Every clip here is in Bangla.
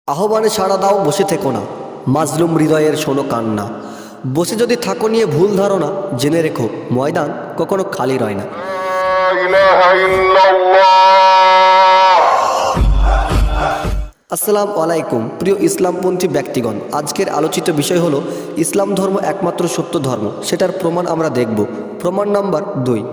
আহ্বানে সাড়া দাও, বসে থেকো না, মাজলুম হৃদয়ের শোনো কান্না। বসে যদি থাকো নিয়ে ভুল ধারণা, জেনে রেখো ময়দান কখনো খালি রয় না। আসসালামু আলাইকুম প্রিয় ইসলামপন্থী ব্যক্তিগণ, আজকের আলোচিত বিষয় হলো ইসলাম ধর্ম একমাত্র সত্য ধর্ম। সেটার প্রমাণ আমরা দেখব। প্রমাণ নাম্বার 2।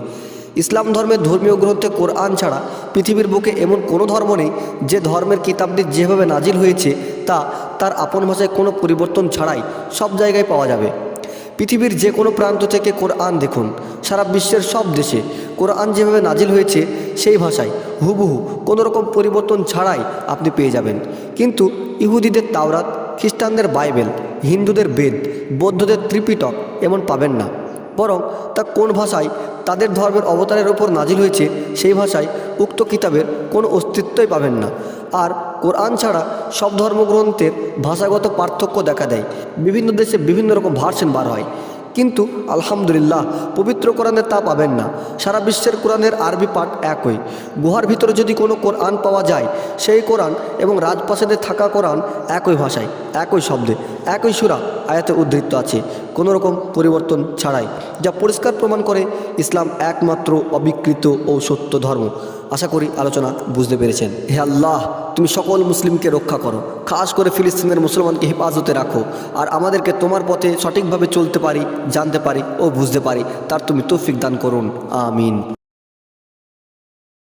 ইসলাম ধর্মের ধর্মীয় গ্রন্থে কোরআন ছাড়া পৃথিবীর বুকে এমন কোনো ধর্ম নেই যে ধর্মের কিতাবটি যেভাবে নাজিল হয়েছে তা তার আপন ভাষায় কোনো পরিবর্তন ছাড়াই সব জায়গায় পাওয়া যাবে। পৃথিবীর যে কোনো প্রান্ত থেকে কোরআন দেখুন, সারা বিশ্বের সব দেশে কোরআন যেভাবে নাজিল হয়েছে সেই ভাষায় হুবহু কোনো রকম পরিবর্তন ছাড়াই আপনি পেয়ে যাবেন। কিন্তু ইহুদিদের তাওরাত, খ্রিস্টানদের বাইবেল, হিন্দুদের বেদ, বৌদ্ধদের ত্রিপিটক এমন পাবেন না। বরং তা কোন ভাষায় তাদের ধর্মের অবতারের ওপর নাজিল হয়েছে সেই ভাষায় উক্ত কিতাবের কোনো অস্তিত্বই পাবেন না। আর কোরআন ছাড়া সব ধর্মগ্রন্থের ভাষাগত পার্থক্য দেখা দেয়। বিভিন্ন দেশে বিভিন্ন রকম ভার্সন বার হয়, কিন্তু আলহামদুলিল্লাহ পবিত্র কোরআনে তা পাবেন না। সারা বিশ্বের কোরআনের আরবি পাঠ একই। গুহার ভিতরে যদি কোনো কোরআন পাওয়া যায়, সেই কোরআন এবং রাজপ্রাসাদে থাকা কোরআন একই ভাষায়, একই শব্দে, একই সূরা আয়াতে উদ্ধৃত আছে, কোনো রকম পরিবর্তন ছাড়াই, যা পরিষ্কার প্রমাণ করে ইসলাম একমাত্র অবিকৃত ও সত্য ধর্ম। আশা করি আলোচনা বুঝতে পেরেছেন। হে আল্লাহ, তুমি সকল মুসলিমকে রক্ষা করো, খাস করে ফিলিস্তিনের মুসলমানকে হেফাজতে রাখো, আর আমাদেরকে তোমার পথে সঠিকভাবে চলতে পারি, জানতে পারি ও বুঝতে পারি তার তুমি তৌফিক দান করুন। আমিন।